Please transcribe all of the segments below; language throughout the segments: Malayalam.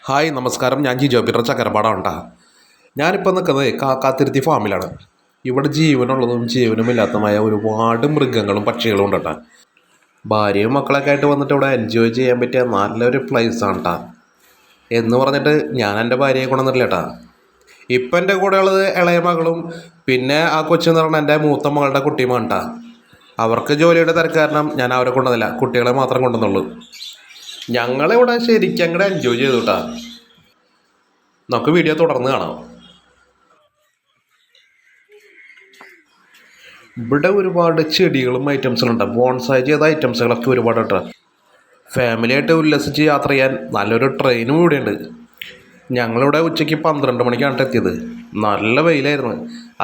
ഹായ് നമസ്കാരം, ഞാൻ ജിജോ പീറ്റർ ചക്കരപ്പാടാണ് കേട്ടോ. ഞാനിപ്പോൾ നിൽക്കുന്നത് കാക്കാത്തിരുത്തി ഫാമിലാണ്. ഇവിടെ ജീവനുള്ളതും ജീവനുമില്ലാത്തതുമായ ഒരുപാട് മൃഗങ്ങളും പക്ഷികളും ഉണ്ട് കേട്ടോ. ഭാര്യയും മക്കളൊക്കെ ആയിട്ട് വന്നിട്ട് ഇവിടെ എൻജോയ് ചെയ്യാൻ പറ്റിയ നല്ലൊരു പ്ലേസാണ് കേട്ടോ. എന്ന് പറഞ്ഞിട്ട് ഞാൻ എൻ്റെ ഭാര്യയെ കൊണ്ടുവന്നിട്ടില്ല കേട്ടോ. ഇപ്പം എൻ്റെ കൂടെ ഉള്ളത് ഇളയ മകളും പിന്നെ ആ കൊച്ചെന്ന് പറഞ്ഞാൽ എൻ്റെ മൂത്ത മകളുടെ കുട്ടിയുമാണ് കേട്ടോ. അവർക്ക് ജോലിയുടെ തിരക്ക് കാരണം ഞാൻ അവരെ കൊണ്ടുവന്നില്ല, കുട്ടികളെ മാത്രം കൊണ്ടുവന്നുള്ളൂ. ഞങ്ങളിവിടെ ശരിക്കും അങ്ങോട്ട് എൻജോയ് ചെയ്തു കേട്ടാ. നമുക്ക് വീഡിയോ തുടർന്ന് കാണാം. ഇവിടെ ഒരുപാട് ചെടികളും ഐറ്റംസുകളുണ്ട്. ബോൺസായി ചെയ്ത ഐറ്റംസുകളൊക്കെ ഒരുപാട് കേട്ടോ. ഫാമിലിയായിട്ട് ഉല്ലസിച്ച് യാത്ര ചെയ്യാൻ നല്ലൊരു ട്രെയിനും ഇവിടെയുണ്ട്. ഞങ്ങളിവിടെ ഉച്ചയ്ക്ക് 12 മണിക്കാണ് എത്തിയത്. നല്ല വെയിലായിരുന്നു,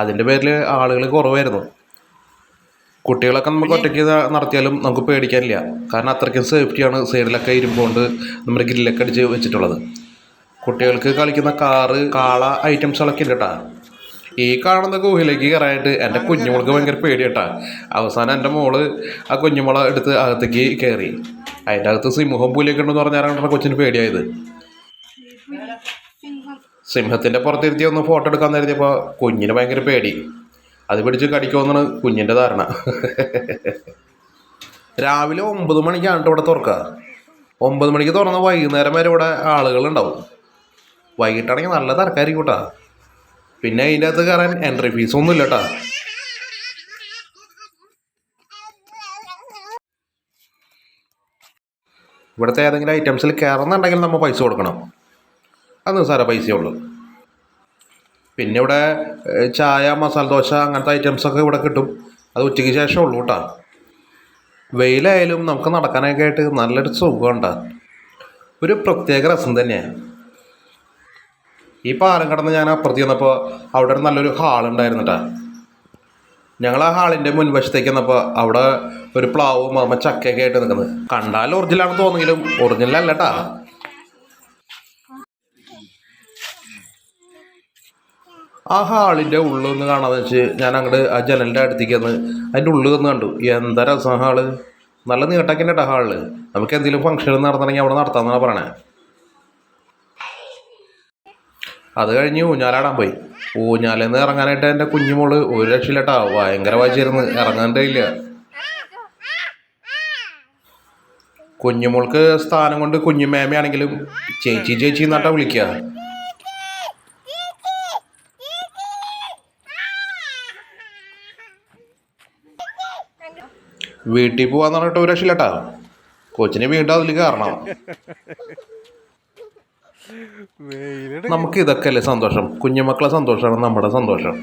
അതിൻ്റെ പേരിൽ ആളുകൾ കുറവായിരുന്നു. കുട്ടികളൊക്കെ നമുക്ക് ഒറ്റയ്ക്ക് നടത്തിയാലും നമുക്ക് പേടിക്കാനില്ല, കാരണം അത്രയ്ക്കും സേഫ്റ്റിയാണ്. സൈഡിലൊക്കെ ഇരുമ്പുകൊണ്ട് നമ്മുടെ ഗ്രില്ലൊക്കെ അടിച്ച് വെച്ചിട്ടുള്ളത്. കുട്ടികൾക്ക് കളിക്കുന്ന കാറ്, കാള ഐറ്റംസുകളൊക്കെ ഉണ്ട് കേട്ടാ. ഈ കാണുന്ന ഗുഹയിലേക്ക് കയറാനായിട്ട് എൻ്റെ കുഞ്ഞുമോൾക്ക് ഭയങ്കര പേടി കേട്ടാ. അവസാനം എൻ്റെ മോള് ആ കുഞ്ഞുമോളെ എടുത്ത് അകത്തേക്ക് കയറി. അതിൻ്റെ അകത്ത് സിംഹം പുലിയൊക്കെ ഉണ്ടെന്ന് പറഞ്ഞാലാണ് കൊച്ചിന് പേടിയായത്. സിംഹത്തിൻ്റെ പുറത്തിരുത്തി ഒന്ന് ഫോട്ടോ എടുക്കാൻ നേരത്തിയപ്പോൾ കുഞ്ഞിന് ഭയങ്കര പേടി. അത് പിടിച്ച് കടിക്കുമെന്നാണ് കുഞ്ഞിൻ്റെ ധാരണ. രാവിലെ 9 മണിക്കാണ് ഇവിടെ തുറക്കുക. 9 മണിക്ക് തുറന്ന് വൈകുന്നേരം വരെ ഇവിടെ ആളുകളുണ്ടാവും. വൈകിട്ടാണെങ്കിൽ നല്ല തിരക്കായിരിക്കും കേട്ടോ. പിന്നെ അതിൻ്റെ അകത്ത് കയറാൻ എൻട്രി ഫീസൊന്നും ഇല്ല കേട്ടോ. ഇവിടുത്തെ ഏതെങ്കിലും ഐറ്റംസിൽ കയറുന്നുണ്ടെങ്കിൽ നമ്മൾ പൈസ കൊടുക്കണം, അത് നിസ്സാര പൈസയേ ഉള്ളൂ. പിന്നെ ഇവിടെ ചായ, മസാല ദോശ അങ്ങനത്തെ ഐറ്റംസൊക്കെ ഇവിടെ കിട്ടും. അത് ഉച്ചയ്ക്ക് ശേഷം ഉള്ളൂ കേട്ടോ. വെയിലായാലും നമുക്ക് നടക്കാനൊക്കെ ആയിട്ട് നല്ലൊരു സുഖമുണ്ട്. ഒരു പ്രത്യേക രസം തന്നെയാണ്. ഈ പാലം കടന്ന് ഞാൻ അപ്പുറത്ത് ചെന്നപ്പോൾ അവിടെ ഒരു നല്ലൊരു ഹാളുണ്ടായിരുന്നു കേട്ടോ. ഞങ്ങൾ ആ ഹാളിൻ്റെ മുൻവശത്തേക്ക് വന്നപ്പോൾ അവിടെ ഒരു പ്ലാവും അമ്മ ചക്കയൊക്കെ ആയിട്ട് നിൽക്കുന്നത്. കണ്ടാൽ ഒറിജിനലാണെന്ന് തോന്നുമെങ്കിലും ഒറിജിനലല്ല കേട്ടോ. ആ ഹാളിൻ്റെ ഉള്ളൊന്ന് കാണാമെന്ന് വെച്ച് ഞാൻ അങ്ങോട്ട് ആ ജനലിൻ്റെ അടുത്തേക്ക് വന്ന് അതിൻ്റെ ഉള്ളിൽ നിന്ന് കണ്ടു. എന്താ രസം ഹാള്, നല്ല നീട്ടൊക്കെ ഉണ്ട് കേട്ടോ ഹാളിൽ. നമുക്ക് എന്തെങ്കിലും ഫംഗ്ഷൻ നടത്തണമെങ്കിൽ അവിടെ നടത്താമെന്നാണ് പറയണേ. അത് കഴിഞ്ഞ് ഊഞ്ഞാലാടാൻ പോയി. ഊഞ്ഞാലിൽ നിന്ന് ഇറങ്ങാനായിട്ട് എൻ്റെ കുഞ്ഞുമോള് ഒരു രക്ഷയില്ല കേട്ടോ. ഭയങ്കര വായിച്ചിരുന്ന് ഇറങ്ങാണ്ടേ ഇല്ല. കുഞ്ഞുമോൾക്ക് സ്ഥാനം കൊണ്ട് കുഞ്ഞുമേമയാണെങ്കിലും ചേച്ചി ചേച്ചി എന്നാട്ടാ വിളിക്കുക. വീട്ടിൽ പോവാന്ന് പറഞ്ഞിട്ട് ഒരു രക്ഷയില്ല കേട്ടോ. കൊച്ചിനെ വീണ്ടും അതിൽ കയറണം. നമുക്ക് ഇതൊക്കെ അല്ലേ സന്തോഷം. കുഞ്ഞുമക്കളെ സന്തോഷമാണ് നമ്മുടെ സന്തോഷം.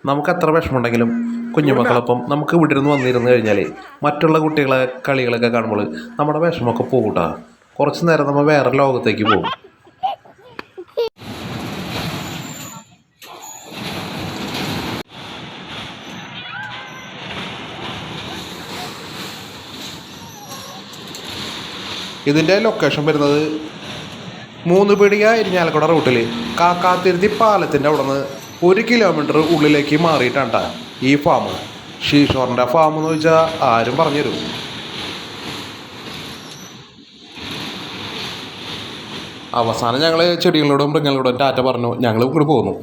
നമുക്ക് എത്ര വിഷമമുണ്ടെങ്കിലും കുഞ്ഞുമക്കളൊപ്പം നമുക്ക് ഇവിടെ നിന്ന് വന്നിരുന്നു കഴിഞ്ഞാൽ മറ്റുള്ള കുട്ടികളെ കളികളൊക്കെ കാണുമ്പോൾ നമ്മുടെ വിഷമമൊക്കെ പോകും കേട്ടോ. കുറച്ച് നേരം നമ്മൾ വേറെ ലോകത്തേക്ക് പോകും. ഇതിൻ്റെ ലൊക്കേഷൻ വരുന്നത് 3 പീടിക ഇരിഞ്ഞാലക്കുട റൂട്ടിൽ കാക്കാത്തിരുത്തി പാലത്തിൻ്റെ അവിടെ നിന്ന് 1 കിലോമീറ്റർ ഉള്ളിലേക്ക് മാറിയിട്ടാണ് കേട്ടോ ഈ ഫാം. ഷീഷോറിൻ്റെ ഫാം എന്ന് ചോദിച്ചാൽ ആരും പറഞ്ഞുതരും. അവസാനം ഞങ്ങൾ ചെടികളോടും മൃഗങ്ങളോടും ടാറ്റ പറഞ്ഞു ഞങ്ങൾ ഇങ്ങോട്ട് പോന്നു.